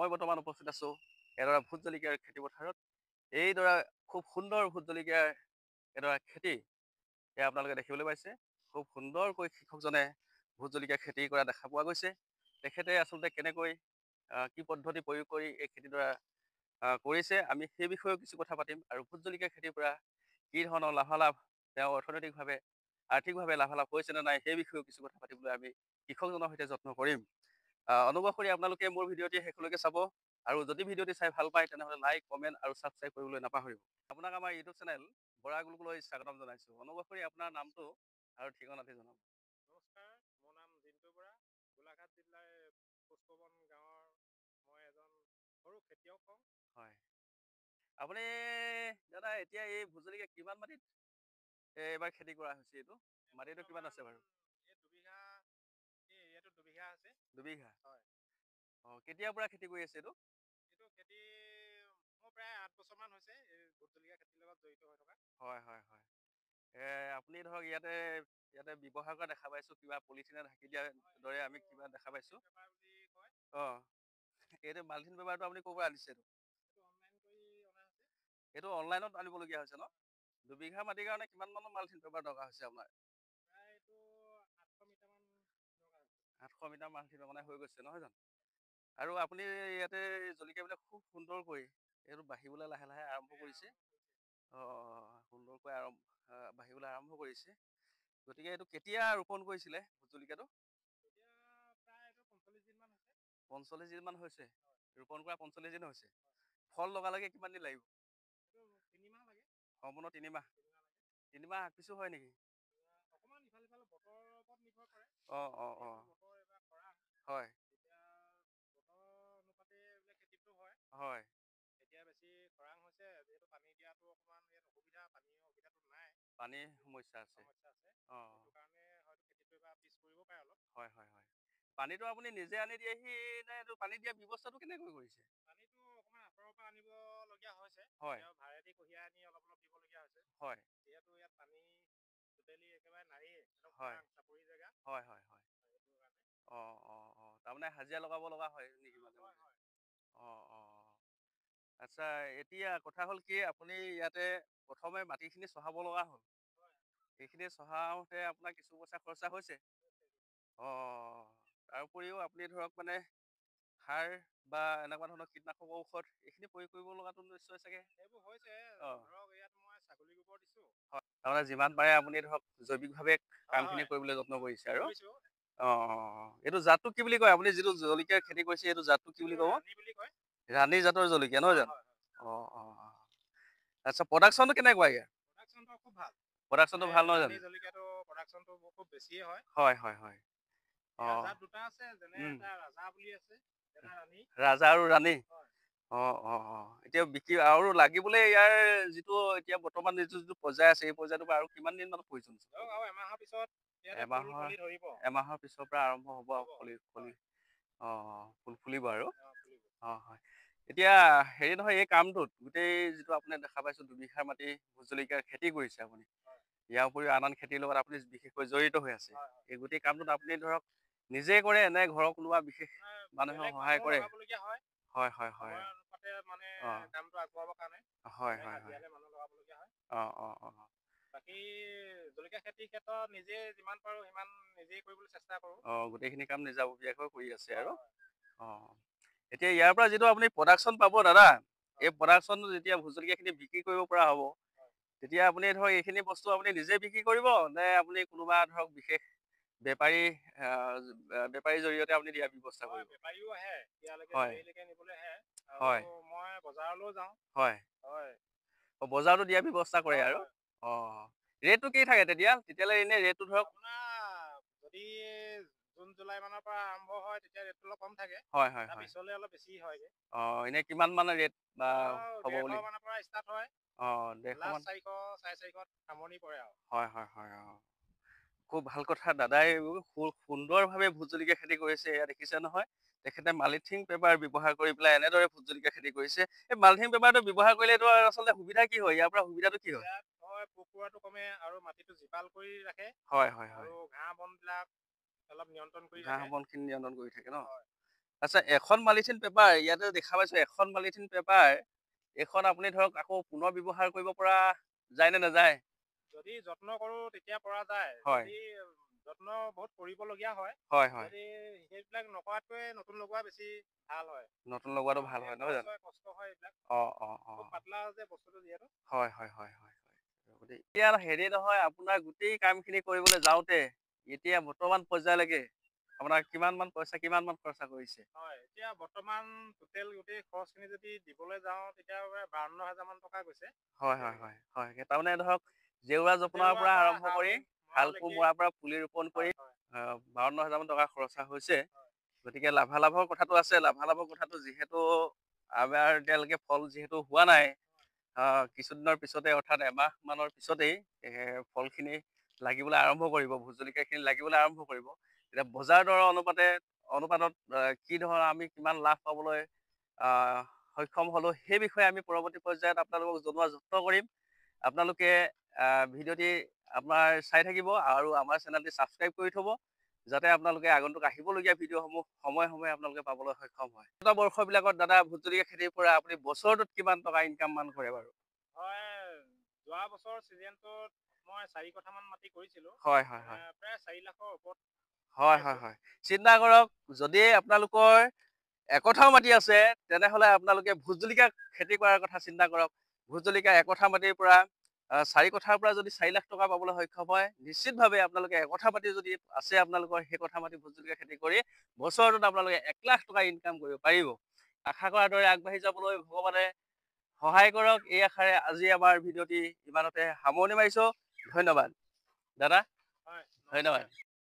মই বৰ্তমান উপস্থিত আছোঁ এডৰা ভোট জলকীয়াৰ খেতি পথাৰত। এইডৰা খুব সুন্দৰ ভোট জলকীয়াৰ এডৰা খেতি এয়া আপোনালোকে দেখিবলৈ পাইছে। খুব সুন্দৰকৈ কৃষকজনে ভোট জলকীয়া খেতি কৰা দেখা পোৱা গৈছে। তেখেতে আচলতে কেনেকৈ কি পদ্ধতি প্ৰয়োগ কৰি এই খেতিডৰা কৰিছে, আমি সেই বিষয়েও কিছু কথা পাতিম। আৰু ভোট জলকীয়া খেতিৰ পৰা কি ধৰণৰ লাভালাভ, তেওঁ অৰ্থনৈতিকভাৱে আৰ্থিকভাৱে লাভালাভ হৈছে নে নাই, সেই বিষয়েও কিছু কথা পাতিবলৈ আমি কৃষকজনৰ সৈতে যত্ন কৰিম। অনুগ্ৰহ কৰি আপোনালোকে মোৰ ভিডিঅ'টি শেষলৈকে চাব, আৰু যদি ভিডিঅ'টি চাই ভাল পায় তেনেহ'লে লাইক, কমেণ্ট আৰু ছাবস্ক্ৰাইব কৰিবলৈ নাপাহৰিব। আপোনাক আমাৰ ইউটিউব চেনেল বৰা গুলকলৈ স্বাগতম জনাইছোঁ। অনুগ্ৰহ কৰি আপোনাৰ নামটো আৰু ঠিকনাটি জনাব। নমস্কাৰ, মোৰ নাম জিন্তু বৰা, গোলাঘাট জিলাৰ পুষ্পবন গাঁৱৰ মই এজন সৰু খেতিয়ক হওঁ। হয়, আপুনি দাদা এতিয়া এই ভোট জলকীয়া কিমান মাটিত এইবাৰ খেতি কৰা হৈছে? এইটো মাটিটো কিমান আছে বাৰু? এই দুবিঘা, এই এৰিয়াটো দুবিঘা আছে। দুবিঘা? হয়। কেতিয়াৰ পৰা খেতি কৰি আছে এইটো? এইটো খেতি মোৰ প্ৰায় 8 বছৰমান হৈছে এই ভোট জলকীয়া খেতিৰ লগত জড়িত হৈ থকা। হয় হয় হয়। আপুনি ধৰক ইয়াতে ব্যৱহাৰ কৰা দেখা পাইছোঁ, কিবা পলিথিনে ঢাকি দিয়াৰ দৰে আমি কিবা দেখা পাইছোঁ। পেপাৰ বুলি কয়। অঁ, এইটো মালথিন পেপাৰটো আপুনি ক'ৰ পৰা আনিছে? এইটো অনলাইন কৰি অনা হৈছে। এইটো অনলাইনত আনিবলগীয়া হৈছে ন? দুবিঘা মাটিৰ কাৰণে কিমান মানৰ মালথিন পেপাৰ দৰকাৰ হৈছে আপোনাৰ? প্ৰায় এইটো 800 মিটাৰমান দৰকাৰ হৈছে। 800 মিটাৰ মালথিন মানে হৈ গৈছে নহয় জানো? আৰু আপুনি ইয়াতে জলকীয়াবিলাক খুব সুন্দৰকৈ এইটো বাঢ়িবলৈ লাহে লাহে আৰম্ভ কৰিছে। সুন্দৰকৈ বাঢ়িবলৈ আৰম্ভ কৰিছে। গতিকে এইটো কেতিয়া ৰোপণ কৰিছিলে ভোট জলকীয়াটো? এতিয়া প্ৰায় এইটো 45 দিনমান হৈছে। 45 দিনমান হৈছে? হয়। ৰোপণ কৰা 45 দিন হৈছে? হয়। ফল লগালৈকে কিমান দিন লাগিব? এইটো 3 মাহ লাগে। সম্পূৰ্ণ 3 মাহ? 3 মাহ লাগে। 3 মাহ আগপিছো হয় নেকি? অকণমান ইফাল সিফাল বতৰৰ ওপৰত নিৰ্ভৰ কৰে। অঁ। বতৰ এইবাৰ খৰাং। হয়। এতিয়া বতৰ অনুপাতে এইবিলাক খেতিটো হয়। হয়। এতিয়া বেছি খৰাং হৈছে, যিহেতু পানী দিয়াটো অকণমান ইয়াত অসুবিধা, পানীৰ সুবিধাটো নাই। পানীৰ সমস্যা আছে। সমস্যা আছে। অঁ। সেইটো কাৰণে হয়তো খেতিটো এবাৰ পিছ পৰিব পাৰে অলপ। হয় হয় হয়। পানীটো আপুনি নিজে আনি দিয়েহি নে? এইটো পানী দিয়া ব্যৱস্থাটো কেনেকৈ কৰিছে? পানীটো অকণমান আঁতৰৰ পৰা আনিবলগীয়া হৈছে। হয়। তেওঁ ভাড়েদি কঢ়িয়াই আনি অলপ অলপ দিবলগীয়া হৈছে। হয়। যিহেতু ইয়াত পানী টোটেলি একেবাৰে নায়েই, একদম হয়। খৰাং চাপৰি জেগা। হয় হয় হয়। সেইটো কাৰণে। তাৰমানে হাজিৰা লগাব লগা হয় নেকি মাজে হয় মাজে? হয়। আচ্ছা, এতিয়া কথা হ'ল কি, আপুনি ইয়াতে প্ৰথমে মাটিখিনি চহাব লগা হ'ল। হয়। এইখিনি চহাওঁতে আপোনাৰ কিছু পইচা খৰচা হৈছে। তাৰ উপৰিও আপুনি ধৰক মানে সাৰ বা এনেকুৱা ধৰণৰ কীটনাশক ঔষধ এইখিনি প্ৰয়োগ কৰিব লগাটো নিশ্চয় চাগে? এইবোৰ হৈছে। অঁ। ধৰক ইয়াত মই ছাগলী গোবৰ দিছোঁ। হয়, তাৰমানে যিমান পাৰে আপুনি ধৰক জৈৱিকভাৱে হয় কামখিনি হয়। কৰিবলৈ যত্ন কৰিছে আৰু? কৰিছোঁ। এইটো জাতটো কি বুলি কয়? আপুনি যিটো জলকীয়াৰ খেতি কৰিছে এইটো জাতটো কি বুলি এইটো ক'ব? ৰাণী বুলি কয়। ৰাণী জাতৰ জলকীয়া নহয় হয় জানো? হয় হয়। আচ্ছা, প্ৰডাকশ্যনটো কেনেকুৱা ইয়াৰ? প্ৰডাকশ্যনটো খুব ভাল। প্ৰডাকশ্যনটো মানে ভাল নহয় ৰাণী জানো? জলকীয়াটো প্ৰডাকশ্যনটো খুব বেছিয়ে হয়। হয় হয় হয়। ইয়াৰ অঁ। জাত দুটা আছে, যেনে এটা ৰাজা বুলি আছে, এটা ৰাণী। ৰাজা আৰু ৰাণী? হয়। এতিয়া বিক্ৰী আৰু লাগিবলৈ ইয়াৰ যিটো এতিয়া বৰ্তমান যিটো পৰ্যায় আছে, এই পৰ্যায়টোৰ পৰা আৰু কিমান দিন মানৰ প্ৰয়োজন? ধৰক আৰু এমাহৰ পিছত ইয়াতে ফুল এমাহৰ কলি ধৰিব। এমাহৰ পিছৰ পৰা আৰম্ভ হ'ব আৰু হ'ব। ফুল হয়। ফুলিব আৰু? ফুলিব। হয়। এতিয়া হেৰি নহয়, এই কামটোত গোটেই যিটো আপুনি দেখা পাইছোঁ দুবিঘা মাটি ভোট জলকীয়াৰ খেতি কৰিছে আপুনি। হয়। ইয়াৰ উপৰিও আন আন খেতিৰ লগত আপুনি বিশেষকৈ জড়িত হৈ আছে। হয় হয়। এই গোটেই কামটোত আপুনি ধৰক নিজে কৰে নে ঘৰৰ কোনোবা বিশেষ মানুহে বেলেগ সহায় মানুহো কৰে? লগাবলগীয়া হয়। হয় হয় হয়। সময় অনুপাতে মানে অঁ। কামটো আগবঢ়াবৰ কাৰণে হয় বেলেগ হয় হয়। হাজিৰালৈ মানুহ লগাবলগীয়া হয়। অঁ। বাকী জলকীয়া খেতিৰ ক্ষেত্ৰত নিজে যিমান পাৰোঁ সিমান নিজেই কৰিবলৈ চেষ্টা কৰোঁ। গোটেইখিনি কাম নিজাববীয়াকৈ কৰি আছে হয় আৰু? হয়। এতিয়া ইয়াৰ পৰা যিটো আপুনি প্ৰডাকশ্যন পাব দাদা, এই হয়। প্ৰডাকশ্যনটো যেতিয়া ভোট জলকীয়াখিনি বিক্ৰী কৰিব পৰা হ'ব, হয়। তেতিয়া আপুনি ধৰক এইখিনি বস্তু আপুনি নিজে বিক্ৰী কৰিব নে আপুনি কোনোবা ধৰক বিশেষ বেপাৰীৰ জৰিয়তে আপুনি দিয়াৰ ব্যৱস্থা হয়, কৰিব? বেপাৰীও আহে। ইয়ালৈকে হয় নিৰিবিলিকৈ নিবলৈ আহে আৰু হয় মই বজাৰলৈও যাওঁ। হয়। হয়। বজাৰতো দিয়াৰ ব্যৱস্থা কৰে হয় আৰু? হয়। ৰেটটো কি থাকে তেতিয়াহ'লে এনেই ৰেটটো ধৰক? আপোনাৰ যদি জুন জুলাই মানৰ পৰা আৰম্ভ হয় তেতিয়া ৰেটটো অলপ কম থাকে। হয় হয় তাৰ হয়। পিছলৈ অলপ বেছি হয়গৈ। এনেই কিমান মানে ৰেট হ'ব 150 বুলি? মানৰ পৰা ষ্টাৰ্ট হয়। 150 মান? লাষ্ট 400 450ত সামৰণি পৰে আৰু। হয়। খুব ভাল কথা, দাদাই সুন্দৰভাৱে ভোট জলকীয়া খেতি কৰিছে। এয়া দেখিছে নহয়, তেখেতে মালিথিন পেপাৰ ব্যৱহাৰ কৰি পেলাই এনেদৰে ভোট জলকীয়া খেতি কৰিছে। এই মালথিন পেপাৰটো ব্যৱহাৰ কৰিলে এইটো আচলতে সুবিধা কি হয়? ইয়াৰ পৰা সুবিধাটো কি হয়? ইয়াত হয় পোক পৰুৱাটো কমে আৰু মাটিটো জীপাল কৰি ৰাখে। হয়। আৰু ঘাঁহ বনবিলাক অলপ নিয়ন্ত্ৰণ কৰি ঘাঁহ থাকে। বনখিনি নিয়ন্ত্ৰণ কৰি থাকে ন? হয়। আচ্ছা, এখন মালিথিন পেপাৰ ইয়াতে দেখা পাইছোঁ, এখন মালিথিন পেপাৰ এইখন আপুনি ধৰক আকৌ পুনৰ ব্যৱহাৰ কৰিব পৰা যায় নে নাযায়? যদি যত্ন কৰোঁ তেতিয়া পৰা যায়। হয় যদি যত্ন বহুত কৰিবলগীয়া হয়, হয় হয়। যদি সেইবিলাক নকৰাতকৈ নতুন লগোৱা বেছি ভাল হয়। নতুন লগোৱাটো ভাল হয় নহয় খৰচ জানো? হয়, কষ্ট হয় এইবিলাক। খুব অঁ। পাতলা যে বস্তুটো যিহেতু। হয় হয় হয় হয় হয়। এতিয়া হেৰি নহয়, আপোনাৰ গোটেই কামখিনি কৰিবলৈ যাওঁতে এতিয়া বৰ্তমান পৰ্যায়লৈকে আপোনাৰ কিমান মান পইচা, কিমান মান খৰচা কৰিছে? হয়, এতিয়া বৰ্তমান টোটেল গোটেই খৰচখিনি যদি দিবলৈ যাওঁ তেতিয়া 52,000 মান টকা গৈছে। হয় হয় এতিয়ালৈকে। হয় হয়। তাৰমানে ধৰক জেওৰা জপনাৰ জেওৰাৰ পৰা আৰম্ভ হাল কৰি হাল কোৰ মৰালৈকে। মৰাৰ পৰা পুলি ৰোপণ কৰি হয় হয় 52,000 মান টকা খৰচা হৈছে। হয় গতিকে লাভালাভৰ কথাটো আছে, লাভালাভৰ কথাটো যিহেতু আমাৰ এতিয়ালৈকে ফল যিহেতু হোৱা নাই, কিছুদিনৰ পিছতে অৰ্থাৎ এমাহ মানৰ পিছতেই ফলখিনি লাগিবলৈ আৰম্ভ কৰিব, ভোট জলকীয়াখিনি লাগিবলৈ আৰম্ভ কৰিব। এতিয়া বজাৰ দৰৰ অনুপাতত কি ধৰণৰ আমি কিমান লাভ পাবলৈ আহ, সক্ষম হ'লোঁ সেই বিষয়ে আমি পৰৱৰ্তী পৰ্যায়ত আপোনালোকক জনোৱাৰ যত্ন কৰিম। আপোনালোকে ভিডিঅ'টি আপোনাৰ চাই থাকিব আৰু আমাৰ চেনেলটি ছাবস্ক্ৰাইব কৰি থ'ব, যাতে আপোনালোকে আগন্তুক আহিবলগীয়া ভিডিঅ'সমূহ সময়ে সময়ে আপোনালোকে পাবলৈ সক্ষম হয়। যোৱা বৰ্ষবিলাকত দাদা ভোট জলকীয়া খেতিৰ পৰা আপুনি বছৰটোত কিমান টকা ইনকাম মান কৰে বাৰু? হয়, যোৱা বছৰ ছিজনটোত মই 4 কঠামান মাটি কৰিছিলোঁ। হয় হয় হয়। প্ৰায় 4 লাখৰ ওপৰত হয় হয় পাইছোঁ। হয়। চিন্তা কৰক, যদি আপোনালোকৰ একঠাও মাটি আছে তেনেহ'লে আপোনালোকে ভোট জলকীয়া খেতি কৰাৰ কথা চিন্তা কৰক। ভোট জলকীয়া একঠা মাটিৰ পৰা 4 কঠাৰ পৰা যদি 4 লাখ টকা পাবলৈ সক্ষম হয়, নিশ্চিতভাৱে আপোনালোকে একঠা মাটি যদি আছে আপোনালোকৰ, সেই কঠা মাটি ভোট জলকীয়া খেতি কৰি বছৰটোত আপোনালোকে 1 লাখ টকা ইনকাম কৰিব পাৰিব। আশা কৰাৰ দৰে আগবাঢ়ি যাবলৈ ভগৱানে সহায় কৰক, এই আশাৰে আজি আমাৰ ভিডিঅ'টি ইমানতে সামৰণি মাৰিছোঁ। ধন্যবাদ দাদা, হয়, ধন্যবাদ। নমস্কাৰ।